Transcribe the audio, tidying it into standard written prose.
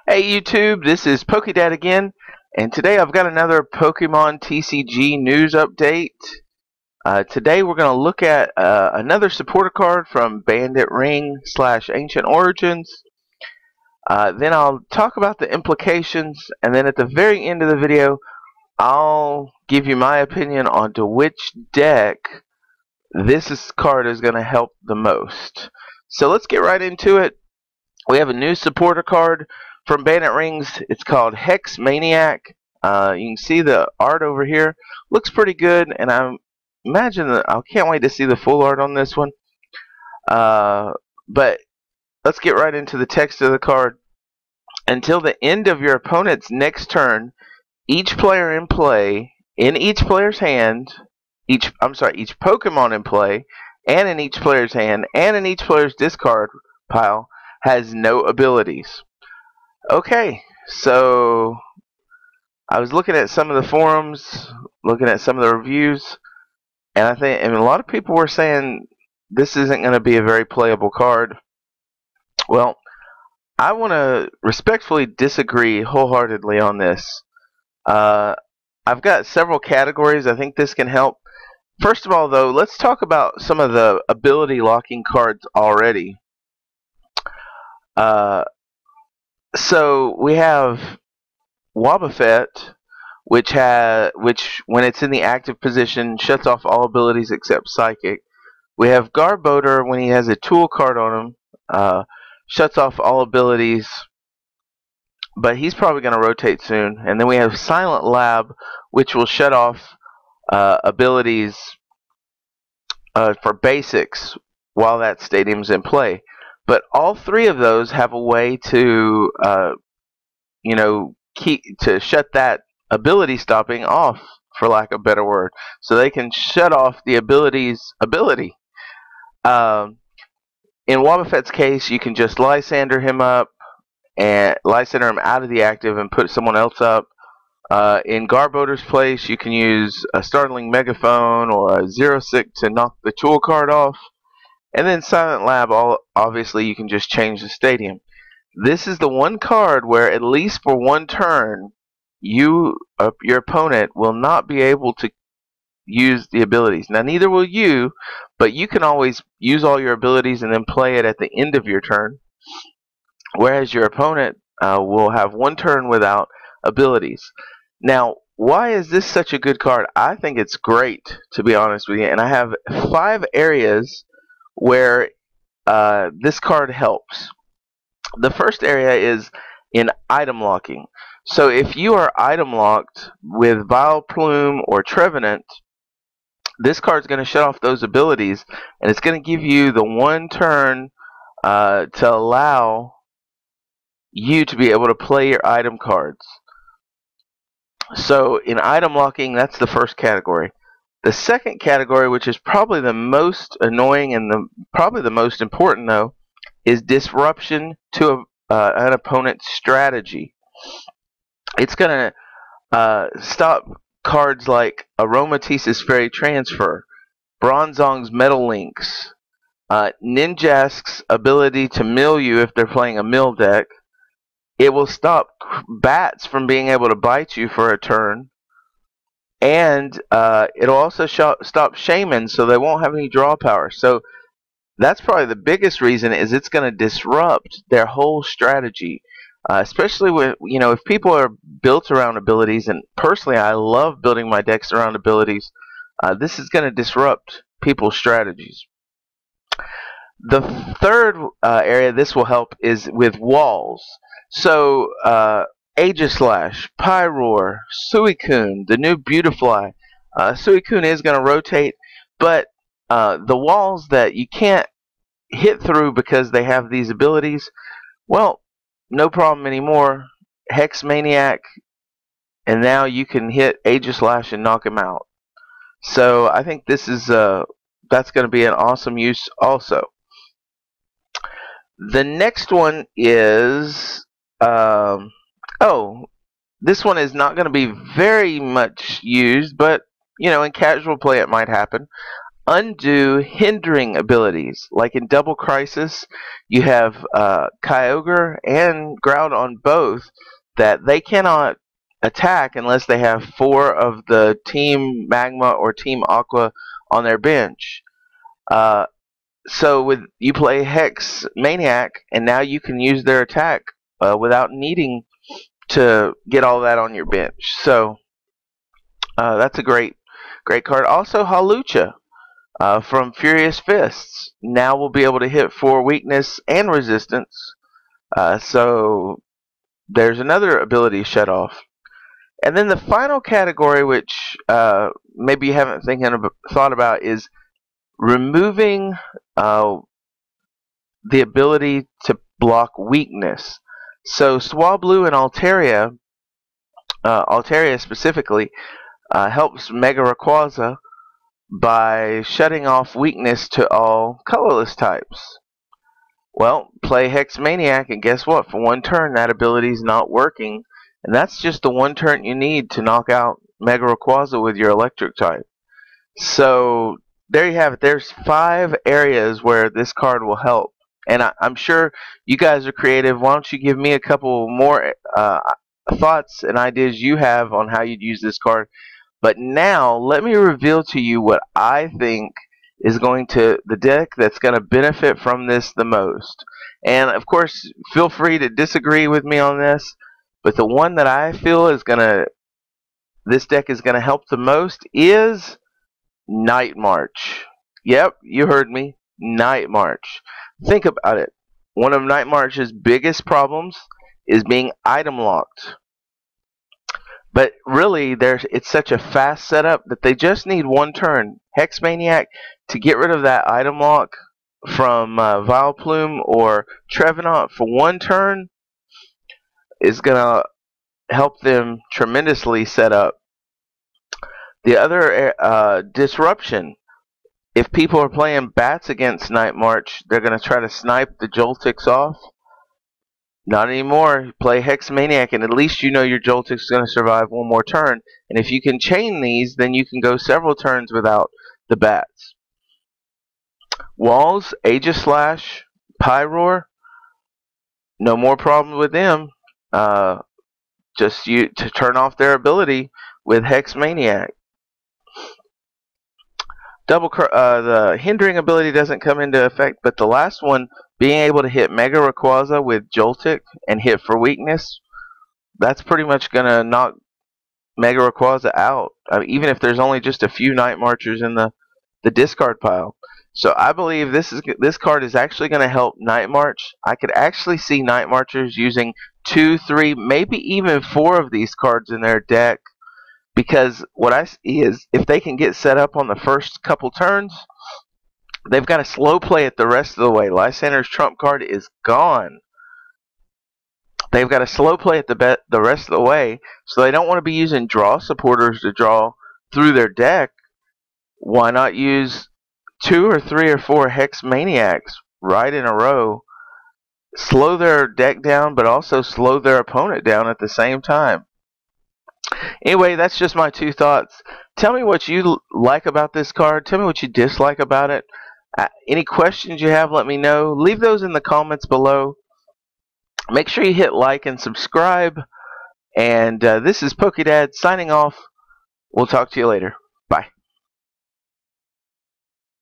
Hey YouTube, this is PokeDad again, and today I've got another Pokemon TCG news update. Today we're going to look at another supporter card from Bandit Ring / Ancient Origins. Then I'll talk about the implications, and then at the very end of the video I'll give you my opinion on to which deck this card is going to help the most. So let's get right into it. We have a new supporter card from Bandit Rings. It's called Hex Maniac. You can see the art over here. Looks pretty good, and I can't wait to see the full art on this one. But let's get right into the text of the card. Until the end of your opponent's next turn, each player in play, in each player's hand, each Pokemon in play, and in each player's hand, and in each player's discard pile, has no abilities. Okay, so I was looking at some of the forums, looking at some of the reviews, and a lot of people were saying this isn't going to be a very playable card. Well, I want to respectfully disagree wholeheartedly on this. I've got several categories I think this can help. First of all, though, let's talk about some of the ability locking cards already. So we have Wobbuffet, which when it's in the active position shuts off all abilities except Psychic. We have Garbodor when he has a tool card on him, shuts off all abilities, but he's probably going to rotate soon. And then we have Silent Lab, which will shut off abilities for basics while that stadium's in play. But all three of those have a way to, shut that ability stopping off, for lack of a better word. So they can shut off the ability. In Wobbuffet's case, you can just Lysander him up and Lysander him out of the active and put someone else up. In Garbodor's place, you can use a Startling Megaphone or a Xerosic to knock the tool card off. And then Silent Lab, obviously, you can just change the stadium. This is the one card where, at least for one turn, your opponent will not be able to use the abilities. Now, neither will you, but you can always use all your abilities and then play it at the end of your turn. Whereas your opponent will have one turn without abilities. Now, why is this such a good card? I think it's great, to be honest with you. And I have 5 areas where this card helps. The first area is in item locking. So if you are item locked with Vileplume or Trevenant, this card's going to shut off those abilities, and it's going to give you the one turn to allow you to be able to play your item cards. So in item locking, that's the first category. The second category, which is probably the most annoying and probably the most important, though, is disruption to an opponent's strategy. It's going to stop cards like Aromatisse's Fairy Transfer, Bronzong's Metal Links, Ninjask's ability to mill you if they're playing a mill deck. It will stop bats from being able to bite you for a turn. And it'll also stop shamans, so they won't have any draw power. So that's probably the biggest reason, is it's going to disrupt their whole strategy. Especially if people are built around abilities, and personally I love building my decks around abilities, this is going to disrupt people's strategies. The third area this will help is with walls. So Aegislash, Pyroar, Suicune, the new Beautifly. Suicune is going to rotate, but the walls that you can't hit through because they have these abilities, well, no problem anymore. Hex Maniac, and now you can hit Aegislash and knock him out. So I think this is that's going to be an awesome use also. The next one is this one is not going to be very much used, but in casual play it might happen. undo hindering abilities. Like in Double Crisis, you have Kyogre and Groudon on both that they cannot attack unless they have 4 of the Team Magma or Team Aqua on their bench. So with you play Hex Maniac, and now you can use their attack without needing to get all that on your bench. So that's a great card. Also, Hawlucha from Furious Fists now will be able to hit for weakness and resistance. So there's another ability shut off. And then the final category, which maybe you haven't thought about, is removing the ability to block weakness. So Swablu and Altaria specifically, helps Mega Rayquaza by shutting off weakness to all colorless types. Well, play Hex Maniac, and guess what? For one turn, that ability is not working, and that's just the one turn you need to knock out Mega Rayquaza with your electric type. So there you have it. There's 5 areas where this card will help, and I'm sure you guys are creative. Why don't you give me a couple more thoughts and ideas you have on how you'd use this card? But now let me reveal to you what I think is the deck that's going to benefit from this the most. And of course, feel free to disagree with me on this, but the one that I feel this deck is going to help the most is Night March. Yep, you heard me. Night March. Think about it. One of Night March's biggest problems is being item locked. But really, it's such a fast setup that they just need one turn. Hex Maniac, to get rid of that item lock from Vileplume or Trevenant for one turn, is going to help them tremendously set up. The other disruption, if people are playing bats against Night March, they're going to try to snipe the Joltix off. Not anymore. Play Hex Maniac, and at least you know your Joltix is going to survive one more turn. And if you can chain these, then you can go several turns without the bats. Walls, Aegislash, Pyroar, no more problem with them. Just to turn off their ability with Hex Maniac. The hindering ability doesn't come into effect, but the last one, being able to hit Mega Rayquaza with Joltik and hit for weakness, that's pretty much going to knock Mega Rayquaza out, even if there's only just a few Night Marchers in the discard pile. So I believe this card is actually going to help Night March. I could actually see Night Marchers using 2, 3, maybe even 4 of these cards in their deck, because what I see is if they can get set up on the first couple turns, they've got to slow play it the rest of the way. Lysander's trump card is gone. They've got to slow play it the rest of the way, so they don't want to be using draw supporters to draw through their deck. Why not use 2 or 3 or 4 Hex Maniacs right in a row? Slow their deck down, but also slow their opponent down at the same time. Anyway, that's just my 2 thoughts. Tell me what you like about this card. Tell me what you dislike about it. Any questions you have, let me know. Leave those in the comments below. Make sure you hit like and subscribe. And this is PokeDad signing off. We'll talk to you later. Bye.